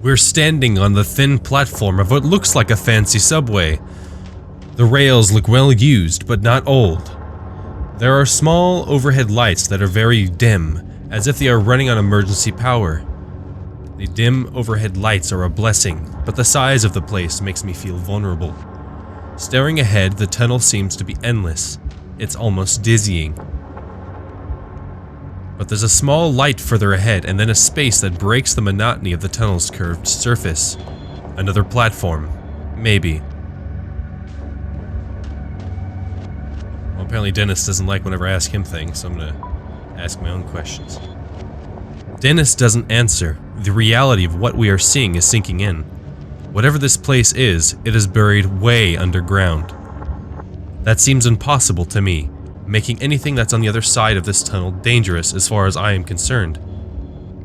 We're standing on the thin platform of what looks like a fancy subway. The rails look well used, but not old. There are small overhead lights that are very dim, as if they are running on emergency power. The dim overhead lights are a blessing, but the size of the place makes me feel vulnerable. Staring ahead, the tunnel seems to be endless. It's almost dizzying. But there's a small light further ahead, and then a space that breaks the monotony of the tunnel's curved surface. Another platform. Maybe. Well, apparently Dennis doesn't like whenever I ask him things, so I'm gonna ask my own questions. Dennis doesn't answer. The reality of what we are seeing is sinking in. Whatever this place is, it is buried way underground. That seems impossible to me, making anything that's on the other side of this tunnel dangerous as far as I am concerned.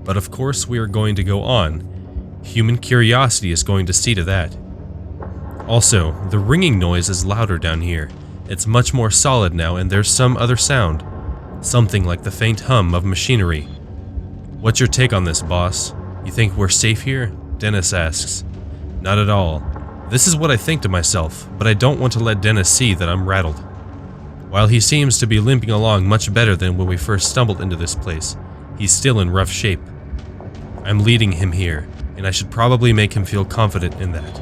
But of course we are going to go on. Human curiosity is going to see to that. Also, the ringing noise is louder down here. It's much more solid now, and there's some other sound. Something like the faint hum of machinery. What's your take on this, boss? You think we're safe here? Dennis asks. Not at all. This is what I think to myself, but I don't want to let Dennis see that I'm rattled. While he seems to be limping along much better than when we first stumbled into this place, he's still in rough shape. I'm leading him here, and I should probably make him feel confident in that.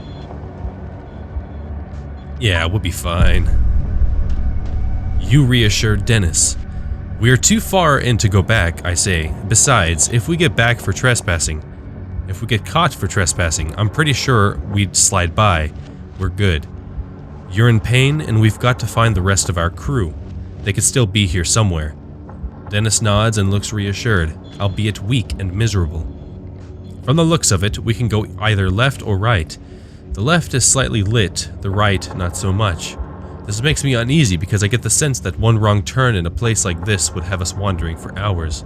Yeah, we'll be fine. You reassured Dennis. We're too far in to go back, I say. Besides, if we get caught for trespassing, I'm pretty sure we'd slide by. We're good. You're in pain, and we've got to find the rest of our crew. They could still be here somewhere. Dennis nods and looks reassured, albeit weak and miserable. From the looks of it, we can go either left or right. The left is slightly lit, the right not so much. This makes me uneasy because I get the sense that one wrong turn in a place like this would have us wandering for hours.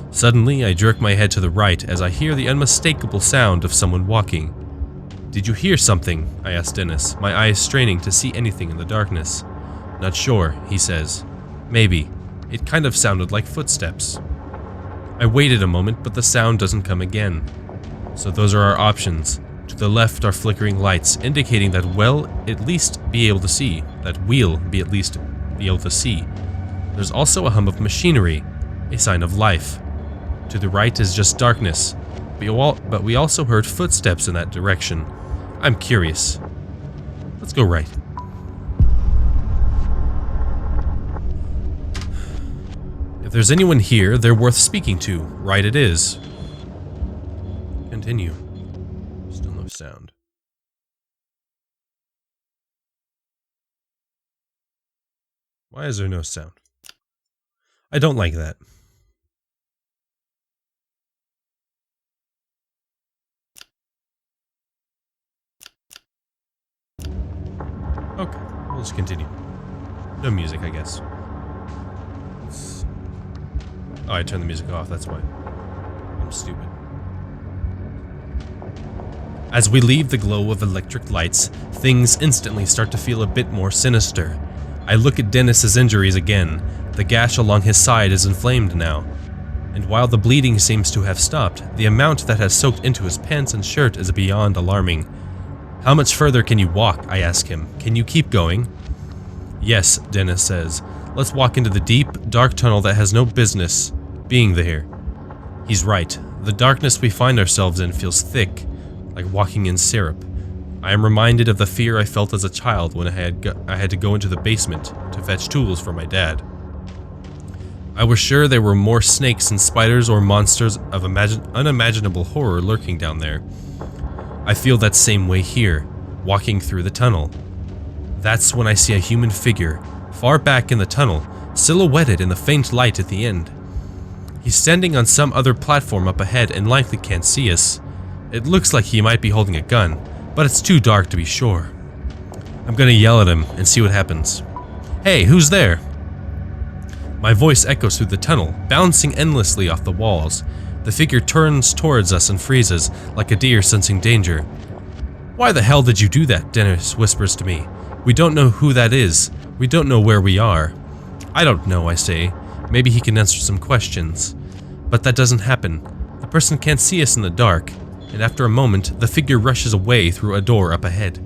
Suddenly, I jerk my head to the right as I hear the unmistakable sound of someone walking. Did you hear something? I ask Dennis, my eyes straining to see anything in the darkness. Not sure, he says. Maybe. It kind of sounded like footsteps. I waited a moment, but the sound doesn't come again. So those are our options. To the left are flickering lights, indicating that we'll at least be able to see. There's also a hum of machinery, a sign of life. To the right is just darkness, but we also heard footsteps in that direction. I'm curious. Let's go right. If there's anyone here, they're worth speaking to. Right it is. Continue. Still no sound. Why is there no sound? I don't like that. Okay, we'll just continue. No music, I guess. Oh, I turned the music off, that's why. I'm stupid. As we leave the glow of electric lights, things instantly start to feel a bit more sinister. I look at Dennis's injuries again. The gash along his side is inflamed now. And while the bleeding seems to have stopped, the amount that has soaked into his pants and shirt is beyond alarming. How much further can you walk? I ask him. Can you keep going? Yes, Dennis says. Let's walk into the deep, dark tunnel that has no business being there. He's right. The darkness we find ourselves in feels thick, like walking in syrup. I am reminded of the fear I felt as a child when I had to go into the basement to fetch tools for my dad. I was sure there were more snakes and spiders or monsters of unimaginable horror lurking down there. I feel that same way here, walking through the tunnel. That's when I see a human figure, far back in the tunnel, silhouetted in the faint light at the end. He's standing on some other platform up ahead and likely can't see us. It looks like he might be holding a gun, but it's too dark to be sure. I'm gonna yell at him and see what happens. Hey, who's there? My voice echoes through the tunnel, bouncing endlessly off the walls. The figure turns towards us and freezes, like a deer sensing danger. Why the hell did you do that? Dennis whispers to me. We don't know who that is. We don't know where we are. I don't know, I say. Maybe he can answer some questions. But that doesn't happen. The person can't see us in the dark. and after a moment, the figure rushes away through a door up ahead.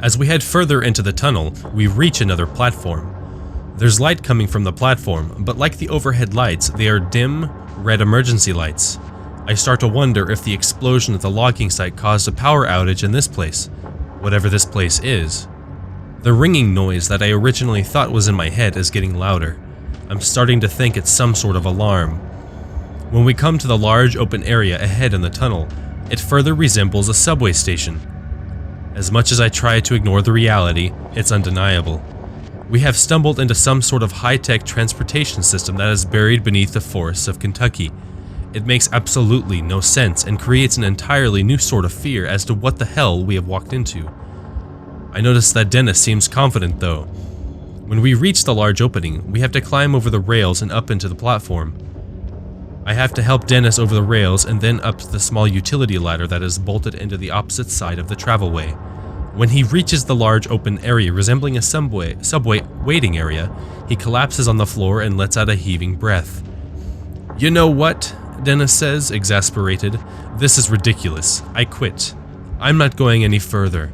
As we head further into the tunnel, we reach another platform. There's light coming from the platform, but like the overhead lights, they are dim, red emergency lights. I start to wonder if the explosion at the logging site caused a power outage in this place, whatever this place is. The ringing noise that I originally thought was in my head is getting louder. I'm starting to think it's some sort of alarm. When we come to the large open area ahead in the tunnel, it further resembles a subway station. As much as I try to ignore the reality, it's undeniable. We have stumbled into some sort of high-tech transportation system that is buried beneath the forests of Kentucky. It makes absolutely no sense and creates an entirely new sort of fear as to what the hell we have walked into. I notice that Dennis seems confident though. When we reach the large opening, we have to climb over the rails and up into the platform. I have to help Dennis over the rails and then up the small utility ladder that is bolted into the opposite side of the travelway. When he reaches the large open area resembling a subway waiting area, he collapses on the floor and lets out a heaving breath. "You know what?" Dennis says, exasperated. "This is ridiculous. I quit. I'm not going any further.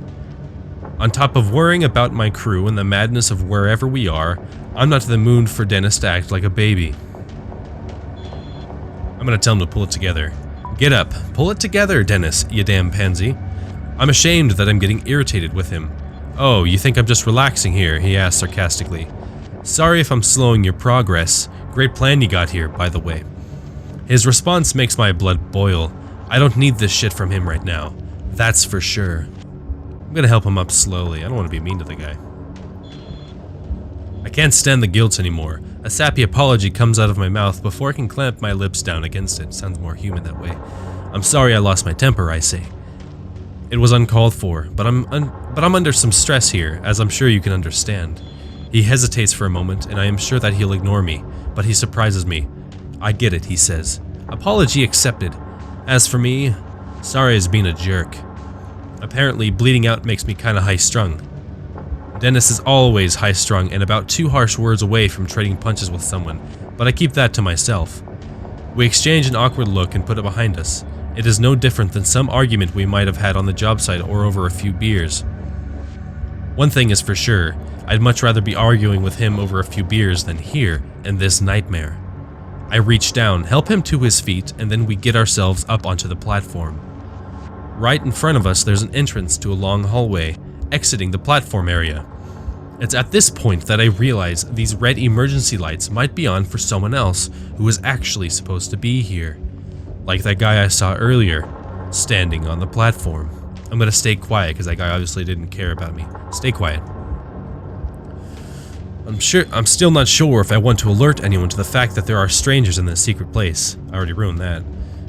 On top of worrying about my crew and the madness of wherever we are, I'm not in the mood for Dennis to act like a baby." I'm gonna tell him to pull it together. "Get up. Pull it together, Dennis, you damn pansy." I'm ashamed that I'm getting irritated with him. "Oh, you think I'm just relaxing here?" he asks sarcastically. "Sorry if I'm slowing your progress. Great plan you got here, by the way." His response makes my blood boil. I don't need this shit from him right now. That's for sure. I'm gonna help him up slowly. I don't want to be mean to the guy. I can't stand the guilt anymore. A sappy apology comes out of my mouth before I can clamp my lips down against it. Sounds more human that way. "I'm sorry I lost my temper," I say. "It was uncalled for, but I'm under some stress here, as I'm sure you can understand." He hesitates for a moment, and I am sure that he'll ignore me, but he surprises me. "I get it," he says. "Apology accepted. As for me, sorry as being a jerk." Apparently, bleeding out makes me kinda high-strung. Dennis is always high-strung and about 2 harsh words away from trading punches with someone, but I keep that to myself. We exchange an awkward look and put it behind us. It is no different than some argument we might have had on the job site or over a few beers. One thing is for sure, I'd much rather be arguing with him over a few beers than here in this nightmare. I reach down, help him to his feet, and then we get ourselves up onto the platform. Right in front of us, there's an entrance to a long hallway, exiting the platform area. It's at this point that I realize these red emergency lights might be on for someone else who is actually supposed to be here. Like that guy I saw earlier, standing on the platform. I'm gonna stay quiet because that guy obviously didn't care about me. Stay quiet. I'm still not sure if I want to alert anyone to the fact that there are strangers in this secret place. I already ruined that.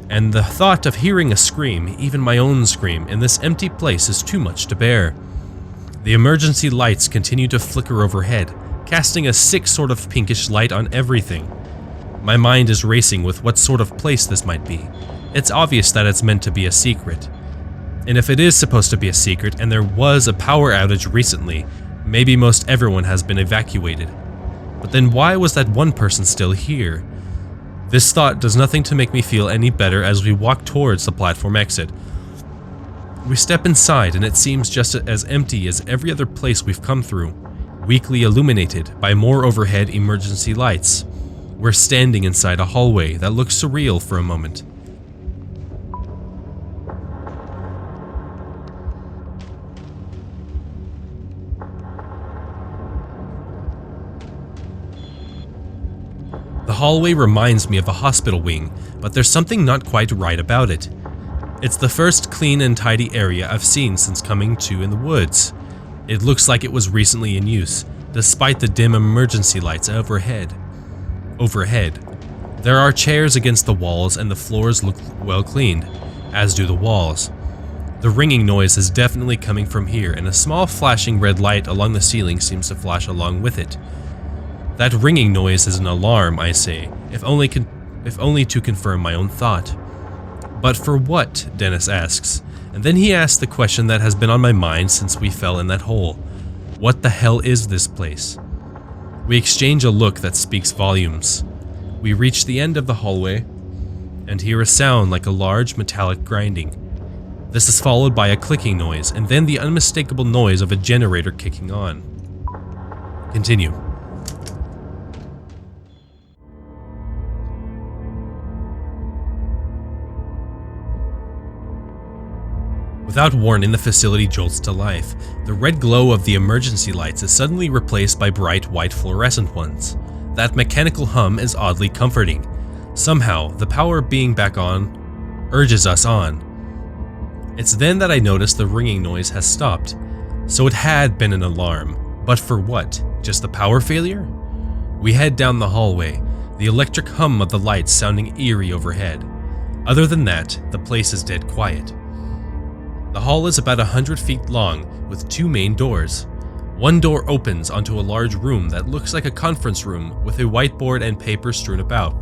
And the thought of hearing a scream, even my own scream, in this empty place is too much to bear. The emergency lights continue to flicker overhead, casting a sick sort of pinkish light on everything. My mind is racing with what sort of place this might be. It's obvious that it's meant to be a secret. And if it is supposed to be a secret and there was a power outage recently, maybe most everyone has been evacuated. But then why was that one person still here? This thought does nothing to make me feel any better as we walk towards the platform exit. We step inside and it seems just as empty as every other place we've come through, weakly illuminated by more overhead emergency lights. We're standing inside a hallway that looks surreal for a moment. The hallway reminds me of a hospital wing, but there's something not quite right about it. It's the first clean and tidy area I've seen since coming to in the woods. It looks like it was recently in use, despite the dim emergency lights overhead. There are chairs against the walls and the floors look well cleaned, as do the walls. The ringing noise is definitely coming from here, and a small flashing red light along the ceiling seems to flash along with it. That ringing noise is an alarm, I say, if only to confirm my own thought. But for what? Dennis asks, And then he asked the question that has been on my mind since we fell in that hole. What the hell is this place? We exchange a look that speaks volumes. We reach the end of the hallway and hear a sound like a large metallic grinding. This is followed by a clicking noise and then the unmistakable noise of a generator kicking on. Continue. Without warning, the facility jolts to life. The red glow of the emergency lights is suddenly replaced by bright white fluorescent ones. That mechanical hum is oddly comforting. Somehow, the power being back on urges us on. It's then that I notice the ringing noise has stopped. So it had been an alarm. But for what? Just the power failure? We head down the hallway, the electric hum of the lights sounding eerie overhead. Other than that, the place is dead quiet. The hall is about 100 feet long, with two main doors. One door opens onto a large room that looks like a conference room with a whiteboard and paper strewn about.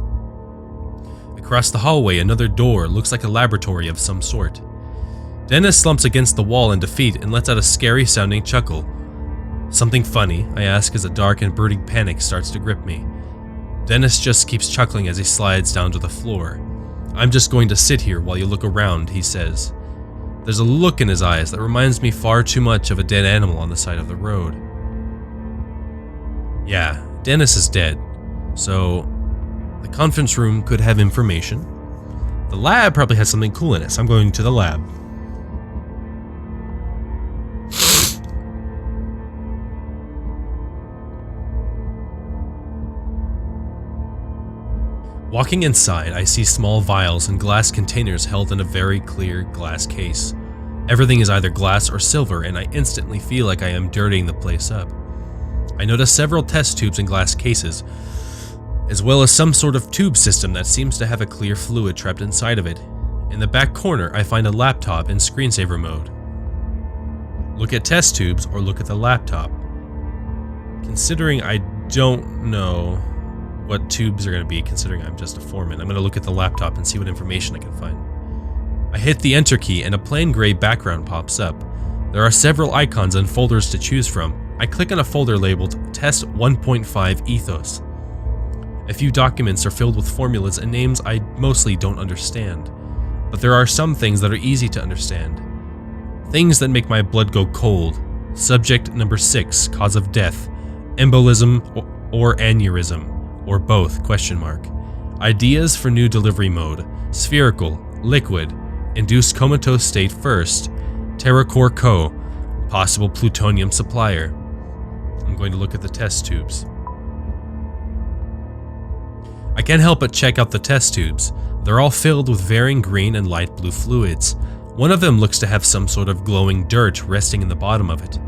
Across the hallway, another door looks like a laboratory of some sort. Dennis slumps against the wall in defeat and lets out a scary-sounding chuckle. Something funny, I ask as a dark and brooding panic starts to grip me. Dennis just keeps chuckling as he slides down to the floor. I'm just going to sit here while you look around, he says. There's a look in his eyes that reminds me far too much of a dead animal on the side of the road. Yeah, Dennis is dead, so the conference room could have information. The lab probably has something cool in it, so I'm going to the lab. Walking inside, I see small vials and glass containers held in a very clear glass case. Everything is either glass or silver, and I instantly feel like I am dirtying the place up. I notice several test tubes in glass cases, as well as some sort of tube system that seems to have a clear fluid trapped inside of it. In the back corner, I find a laptop in screensaver mode. Look at test tubes or look at the laptop. Considering I don't know what tubes are going to be, considering I'm just a foreman, I'm going to look at the laptop and see what information I can find. I hit the enter key and a plain gray background pops up. There are several icons and folders to choose from. I click on a folder labeled Test 1.5 Ethos. A few documents are filled with formulas and names I mostly don't understand, but there are some things that are easy to understand. Things that make my blood go cold. Subject number 6, cause of death, embolism or aneurysm. Or both, ? Ideas for new delivery mode, spherical, liquid, induced comatose state first, TerraCore Co., possible plutonium supplier. I'm going to look at the test tubes. I can't help but check out the test tubes. They're all filled with varying green and light blue fluids. One of them looks to have some sort of glowing dirt resting in the bottom of it.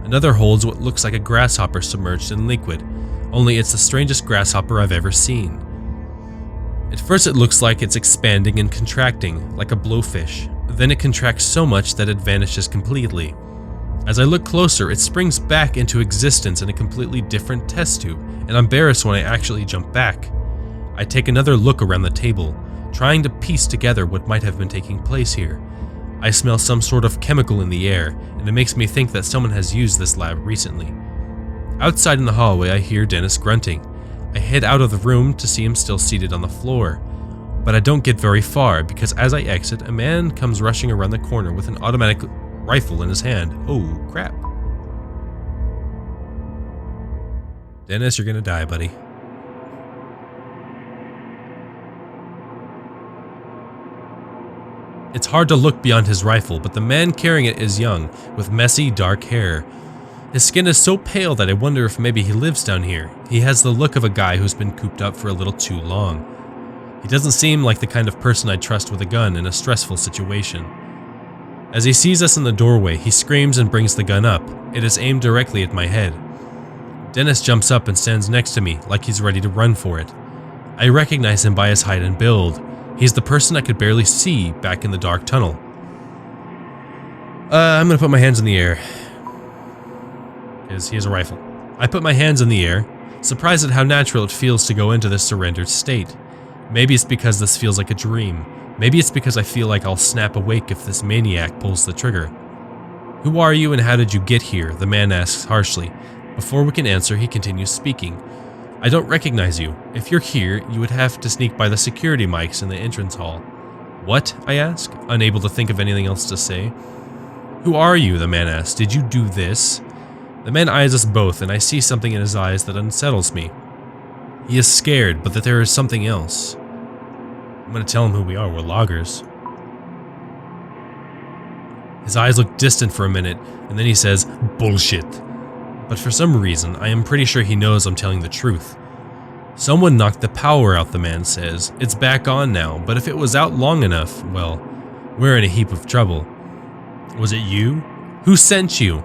Another holds what looks like a grasshopper submerged in liquid. Only it's the strangest grasshopper I've ever seen. At first it looks like it's expanding and contracting, like a blowfish. Then it contracts so much that it vanishes completely. As I look closer, it springs back into existence in a completely different test tube, and I'm embarrassed when I actually jump back. I take another look around the table, trying to piece together what might have been taking place here. I smell some sort of chemical in the air, and it makes me think that someone has used this lab recently. Outside in the hallway, I hear Dennis grunting. I head out of the room to see him still seated on the floor. But I don't get very far because as I exit, a man comes rushing around the corner with an automatic rifle in his hand. Oh, crap. Dennis, you're gonna die, buddy. It's hard to look beyond his rifle, but the man carrying it is young, with messy, dark hair. His skin is so pale that I wonder if maybe he lives down here. He has the look of a guy who's been cooped up for a little too long. He doesn't seem like the kind of person I'd trust with a gun in a stressful situation. As he sees us in the doorway, he screams and brings the gun up. It is aimed directly at my head. Dennis jumps up and stands next to me like he's ready to run for it. I recognize him by his height and build. He's the person I could barely see back in the dark tunnel. I'm gonna put my hands in the air. He has a rifle. I put my hands in the air, surprised at how natural it feels to go into this surrendered state. Maybe it's because this feels like a dream. Maybe it's because I feel like I'll snap awake if this maniac pulls the trigger. "Who are you and how did you get here?" the man asks harshly. Before we can answer, he continues speaking. "I don't recognize you. If you're here, you would have to sneak by the security mics in the entrance hall." "What?" I ask, unable to think of anything else to say. "Who are you?" the man asks. "Did you do this?" The man eyes us both, and I see something in his eyes that unsettles me. He is scared, but that there is something else. I'm going to tell him who we are. We're loggers. His eyes look distant for a minute, and then he says, "Bullshit." But for some reason, I am pretty sure he knows I'm telling the truth. "Someone knocked the power out," the man says. "It's back on now, but if it was out long enough, well, we're in a heap of trouble." "Was it you? Who sent you?"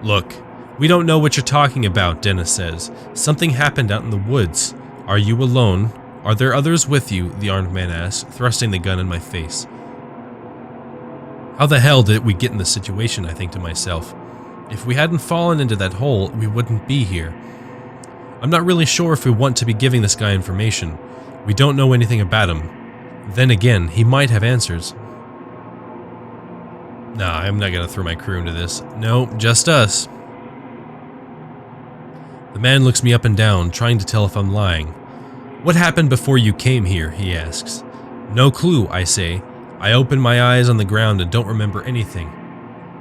"Look, we don't know what you're talking about," Dennis says. "Something happened out in the woods. Are you alone? Are there others with you?" the armed man asks, thrusting the gun in my face. How the hell did we get in this situation, I think to myself. If we hadn't fallen into that hole, we wouldn't be here. I'm not really sure if we want to be giving this guy information. We don't know anything about him. Then again, he might have answers. Nah, I'm not gonna throw my crew into this. No, just us. The man looks me up and down, trying to tell if I'm lying. "What happened before you came here?" he asks. "No clue," I say. I open my eyes on the ground and don't remember anything.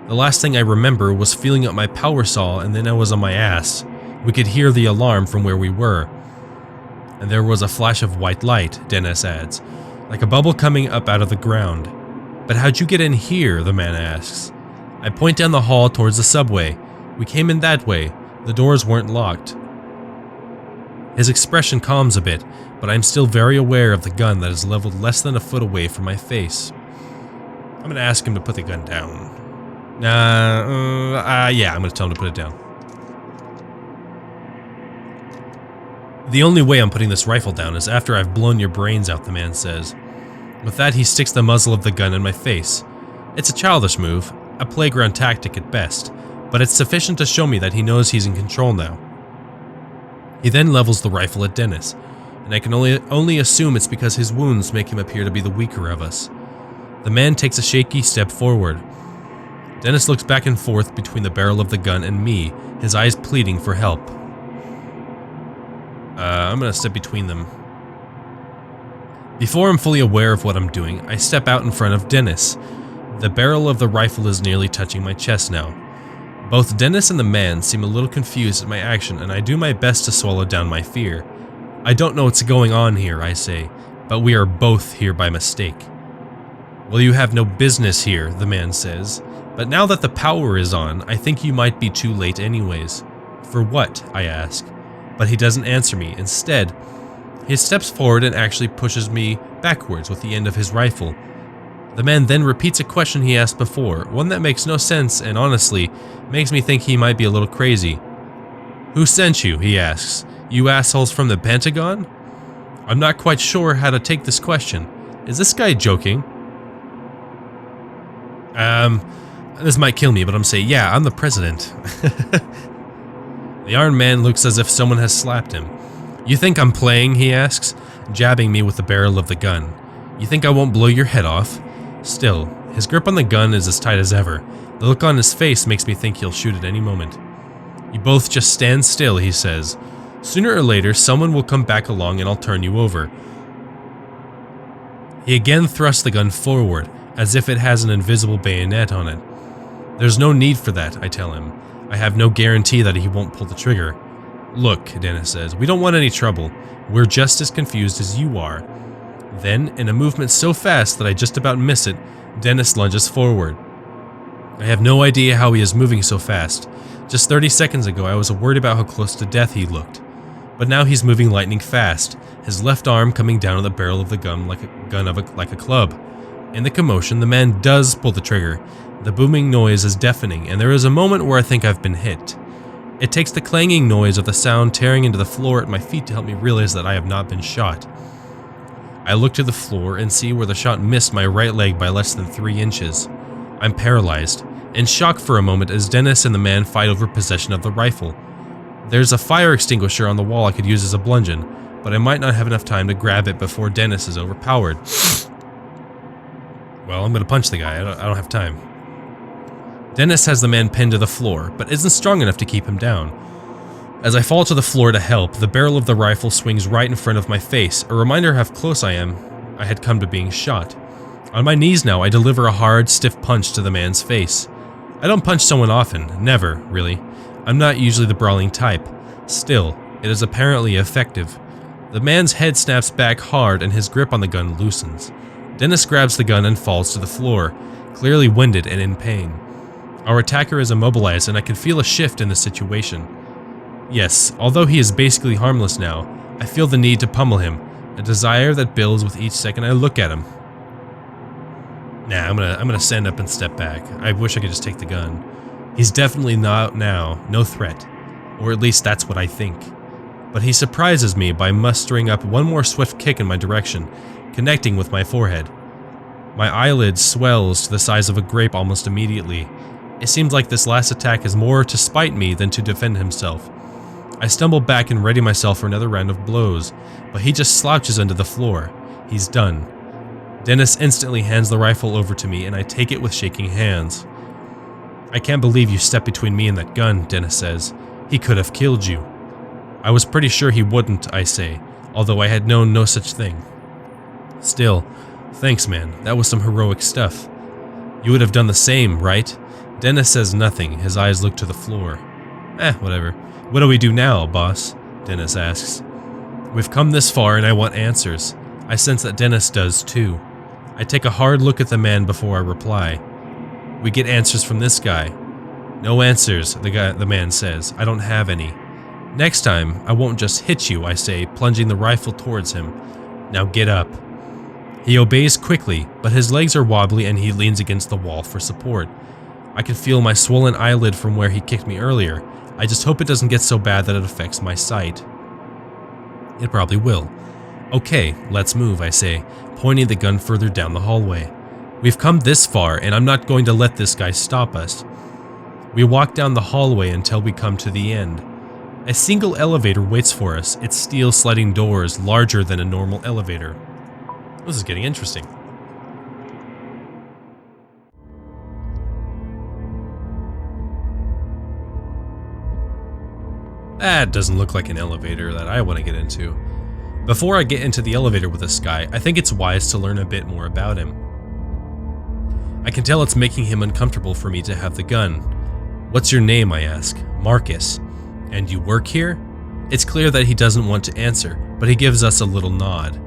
The last thing I remember was feeling up my power saw and then I was on my ass. We could hear the alarm from where we were. And there was a flash of white light, Dennis adds, like a bubble coming up out of the ground. "But how'd you get in here?" the man asks. I point down the hall towards the subway. "We came in that way. The doors weren't locked." His expression calms a bit, but I'm still very aware of the gun that is leveled less than a foot away from my face. I'm gonna ask him to put the gun down. Yeah, I'm gonna tell him to put it down. "The only way I'm putting this rifle down is after I've blown your brains out," the man says. With that, he sticks the muzzle of the gun in my face. It's a childish move, a playground tactic at best, but it's sufficient to show me that he knows he's in control now. He then levels the rifle at Dennis, and I can only assume it's because his wounds make him appear to be the weaker of us. The man takes a shaky step forward. Dennis looks back and forth between the barrel of the gun and me, his eyes pleading for help. I'm gonna step between them. Before I'm fully aware of what I'm doing, I step out in front of Dennis. The barrel of the rifle is nearly touching my chest now. Both Dennis and the man seem a little confused at my action, and I do my best to swallow down my fear. "I don't know what's going on here," I say, "but we are both here by mistake." "Well, you have no business here," the man says, "but now that the power is on, I think you might be too late anyways." "For what?" I ask, but he doesn't answer me. Instead, he steps forward and actually pushes me backwards with the end of his rifle. The man then repeats a question he asked before, one that makes no sense and honestly makes me think he might be a little crazy. "Who sent you?" he asks. "You assholes from the Pentagon?" I'm not quite sure how to take this question. Is this guy joking? This might kill me, but I'm saying, yeah, I'm the president. The armed man looks as if someone has slapped him. "You think I'm playing?" he asks, jabbing me with the barrel of the gun. "You think I won't blow your head off?" Still, his grip on the gun is as tight as ever. The look on his face makes me think he'll shoot at any moment. "You both just stand still," he says. "Sooner or later, someone will come back along and I'll turn you over." He again thrusts the gun forward, as if it has an invisible bayonet on it. "There's no need for that," I tell him. "I have no guarantee that he won't pull the trigger." "Look," Dennis says, "we don't want any trouble. We're just as confused as you are." Then, in a movement so fast that I just about miss it, Dennis lunges forward. I have no idea how he is moving so fast. Just 30 seconds ago, I was worried about how close to death he looked. But now he's moving lightning fast, his left arm coming down on the barrel of the gun like a club. In the commotion, the man does pull the trigger. The booming noise is deafening, and there is a moment where I think I've been hit. It takes the clanging noise of the sound tearing into the floor at my feet to help me realize that I have not been shot. I look to the floor and see where the shot missed my right leg by less than 3 inches. I'm paralyzed, in shock for a moment as Dennis and the man fight over possession of the rifle. There's a fire extinguisher on the wall I could use as a bludgeon, but I might not have enough time to grab it before Dennis is overpowered. Well, I'm gonna punch the guy. I don't have time. Dennis has the man pinned to the floor, but isn't strong enough to keep him down. As I fall to the floor to help, the barrel of the rifle swings right in front of my face, a reminder how close I had come to being shot. On my knees now, I deliver a hard, stiff punch to the man's face. I don't punch someone often, never, really. I'm not usually the brawling type. Still, it is apparently effective. The man's head snaps back hard and his grip on the gun loosens. Dennis grabs the gun and falls to the floor, clearly winded and in pain. Our attacker is immobilized and I can feel a shift in the situation. Yes, although he is basically harmless now, I feel the need to pummel him, a desire that builds with each second I look at him. Nah, I'm gonna stand up and step back. I wish I could just take the gun. He's definitely not now, no threat. Or at least that's what I think. But he surprises me by mustering up one more swift kick in my direction, connecting with my forehead. My eyelid swells to the size of a grape almost immediately. It seems like this last attack is more to spite me than to defend himself. I stumble back and ready myself for another round of blows, but he just slouches into the floor. He's done. Dennis instantly hands the rifle over to me and I take it with shaking hands. I can't believe you stepped between me and that gun, Dennis says. He could have killed you. I was pretty sure he wouldn't, I say, although I had known no such thing. Still, thanks man, that was some heroic stuff. You would have done the same, right? Dennis says nothing, his eyes look to the floor. Whatever. What do we do now, boss? Dennis asks. We've come this far and I want answers. I sense that Dennis does too. I take a hard look at the man before I reply. We get answers from this guy. No answers, the man says. I don't have any. Next time, I won't just hit you, I say, plunging the rifle towards him. Now get up. He obeys quickly, but his legs are wobbly and he leans against the wall for support. I can feel my swollen eyelid from where he kicked me earlier. I just hope it doesn't get so bad that it affects my sight. It probably will. Okay, let's move, I say, pointing the gun further down the hallway. We've come this far, and I'm not going to let this guy stop us. We walk down the hallway until we come to the end. A single elevator waits for us, its steel sliding doors larger than a normal elevator. This is getting interesting. That doesn't look like an elevator that I want to get into. Before I get into the elevator with this guy, I think it's wise to learn a bit more about him. I can tell it's making him uncomfortable for me to have the gun. What's your name, I ask. Marcus. And you work here? It's clear that he doesn't want to answer, but he gives us a little nod.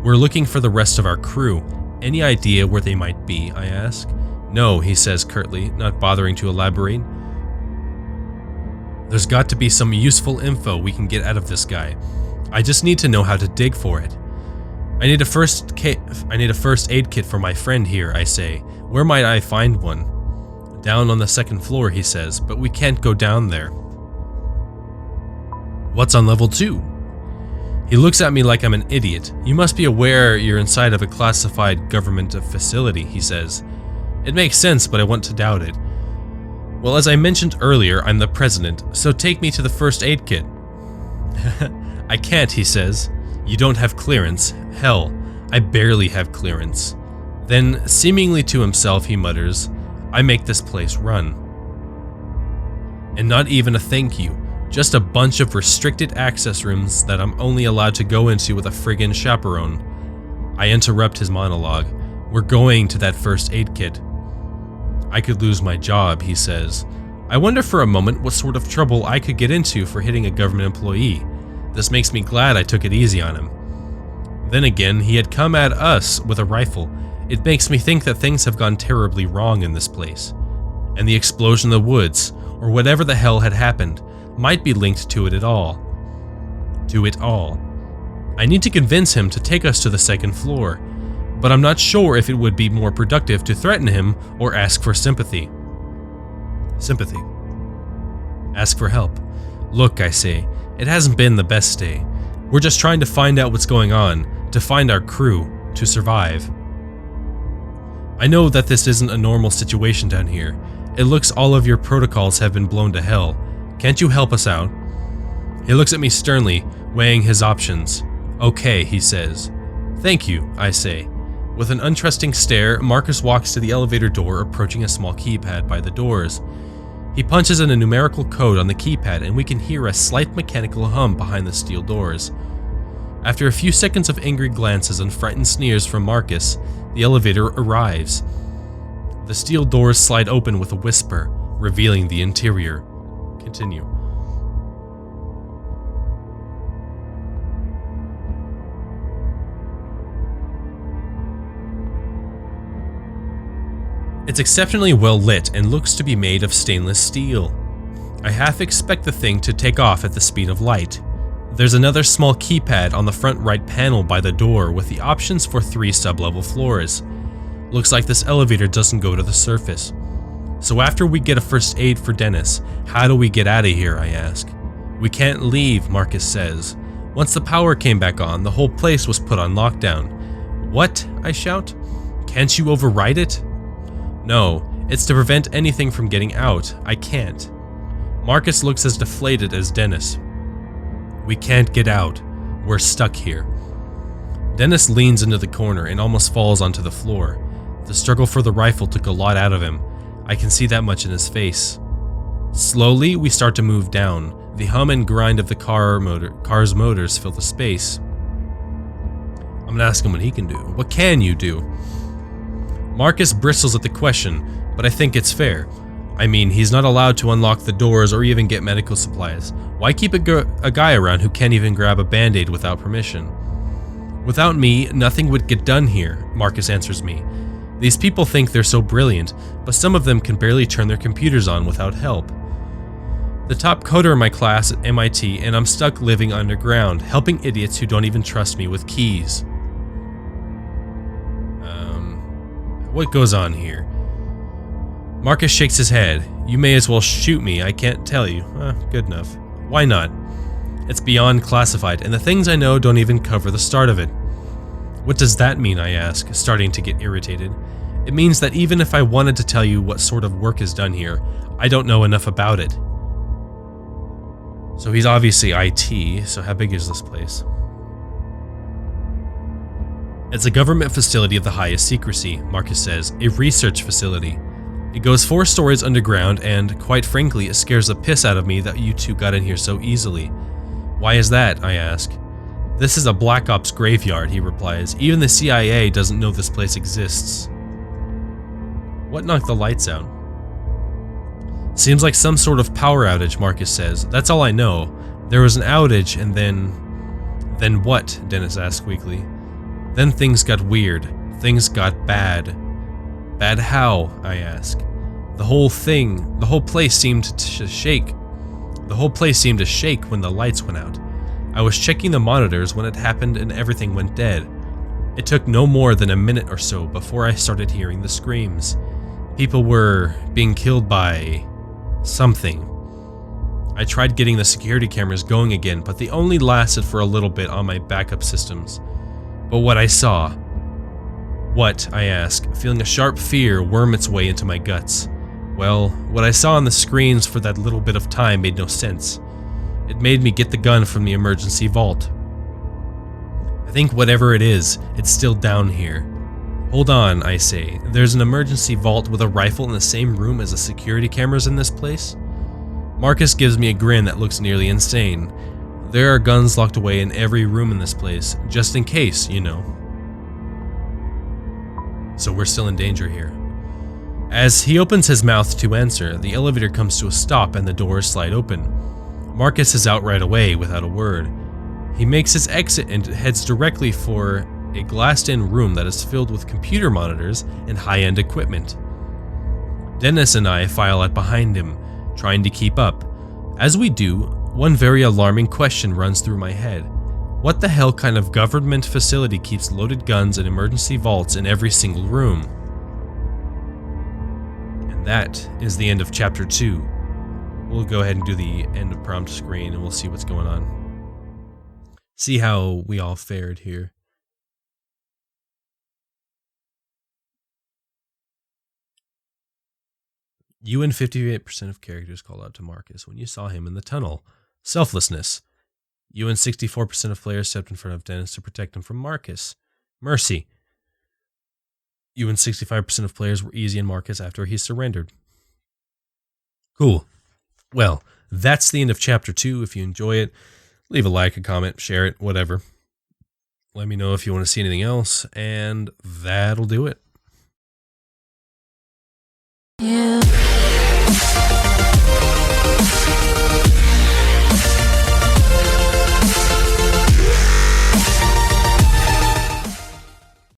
We're looking for the rest of our crew. Any idea where they might be, I ask. No, he says curtly, not bothering to elaborate. There's got to be some useful info we can get out of this guy. I just need to know how to dig for it. I need a first aid kit for my friend here, I say. Where might I find one? Down on the second floor, he says, but we can't go down there. What's on level 2? He looks at me like I'm an idiot. You must be aware you're inside of a classified government facility, he says. It makes sense, but I want to doubt it. Well, as I mentioned earlier, I'm the president, so take me to the first aid kit. I can't, he says. You don't have clearance. Hell, I barely have clearance. Then, seemingly to himself, he mutters, I make this place run. And not even a thank you, just a bunch of restricted access rooms that I'm only allowed to go into with a friggin' chaperone. I interrupt his monologue. We're going to that first aid kit. I could lose my job, he says. I wonder for a moment what sort of trouble I could get into for hitting a government employee. This makes me glad I took it easy on him. Then again, he had come at us with a rifle. It makes me think that things have gone terribly wrong in this place. And the explosion in the woods, or whatever the hell had happened, might be linked to it all. I need to convince him to take us to the second floor, but I'm not sure if it would be more productive to threaten him or ask for sympathy. Sympathy. Ask for help. Look, I say, it hasn't been the best day. We're just trying to find out what's going on, to find our crew, to survive. I know that this isn't a normal situation down here. It looks all of your protocols have been blown to hell. Can't you help us out? He looks at me sternly, weighing his options. Okay, he says. Thank you, I say. With an untrusting stare, Marcus walks to the elevator door, approaching a small keypad by the doors. He punches in a numerical code on the keypad, and we can hear a slight mechanical hum behind the steel doors. After a few seconds of angry glances and frightened sneers from Marcus, the elevator arrives. The steel doors slide open with a whisper, revealing the interior. Continue. It's exceptionally well lit and looks to be made of stainless steel. I half expect the thing to take off at the speed of light. There's another small keypad on the front right panel by the door with the options for 3 sub-level floors. Looks like this elevator doesn't go to the surface. So after we get a first aid for Dennis, how do we get out of here, I ask. We can't leave, Marcus says. Once the power came back on, the whole place was put on lockdown. What? I shout. Can't you override it? No, it's to prevent anything from getting out. I can't. Marcus looks as deflated as Dennis. We can't get out. We're stuck here. Dennis leans into the corner and almost falls onto the floor. The struggle for the rifle took a lot out of him. I can see that much in his face. Slowly, we start to move down. The hum and grind of the car's motors fill the space. I'm gonna ask him what he can do. What can you do? Marcus bristles at the question, but I think it's fair. I mean, he's not allowed to unlock the doors or even get medical supplies. Why keep a guy around who can't even grab a band-aid without permission? Without me, nothing would get done here, Marcus answers me. These people think they're so brilliant, but some of them can barely turn their computers on without help. The top coder in my class at MIT, and I'm stuck living underground, helping idiots who don't even trust me with keys. What goes on here? Marcus shakes his head. You may as well shoot me, I can't tell you. Good enough. Why not? It's beyond classified, and the things I know don't even cover the start of it. What does that mean, I ask, starting to get irritated. It means that even if I wanted to tell you what sort of work is done here, I don't know enough about it. So he's obviously IT, so how big is this place? It's a government facility of the highest secrecy, Marcus says, a research facility. It goes 4 stories underground, and quite frankly, it scares the piss out of me that you two got in here so easily. Why is that, I ask. This is a Black Ops graveyard, he replies. Even the CIA doesn't know this place exists. What knocked the lights out? Seems like some sort of power outage, Marcus says. That's all I know. There was an outage and then... Then what? Dennis asks weakly. Then things got weird. Things got bad. Bad how? I ask. The whole place seemed to shake. The whole place seemed to shake when the lights went out. I was checking the monitors when it happened and everything went dead. It took no more than a minute or so before I started hearing the screams. People were being killed by... something. I tried getting the security cameras going again, but they only lasted for a little bit on my backup systems. But what I saw... What? I ask, feeling a sharp fear worm its way into my guts. Well, what I saw on the screens for that little bit of time made no sense. It made me get the gun from the emergency vault. I think whatever it is, it's still down here. Hold on, I say. There's an emergency vault with a rifle in the same room as the security cameras in this place? Marcus gives me a grin that looks nearly insane. There are guns locked away in every room in this place, just in case, you know. So we're still in danger here. As he opens his mouth to answer, the elevator comes to a stop and the doors slide open. Marcus is out right away without a word. He makes his exit and heads directly for a glassed-in room that is filled with computer monitors and high-end equipment. Dennis and I file out behind him, trying to keep up. As we do, one very alarming question runs through my head. What the hell kind of government facility keeps loaded guns and emergency vaults in every single room? And that is the end of Chapter 2. We'll go ahead and do the end of prompt screen and we'll see what's going on. See how we all fared here. You and 58% of characters called out to Marcus when you saw him in the tunnel. Selflessness. You and 64% of players stepped in front of Dennis to protect him from Marcus. Mercy. You and 65% of players were easy in Marcus after he surrendered. Cool. Well, that's the end of Chapter 2. If you enjoy it, leave a like, a comment, share it, whatever. Let me know if you want to see anything else, and that'll do it. Yeah.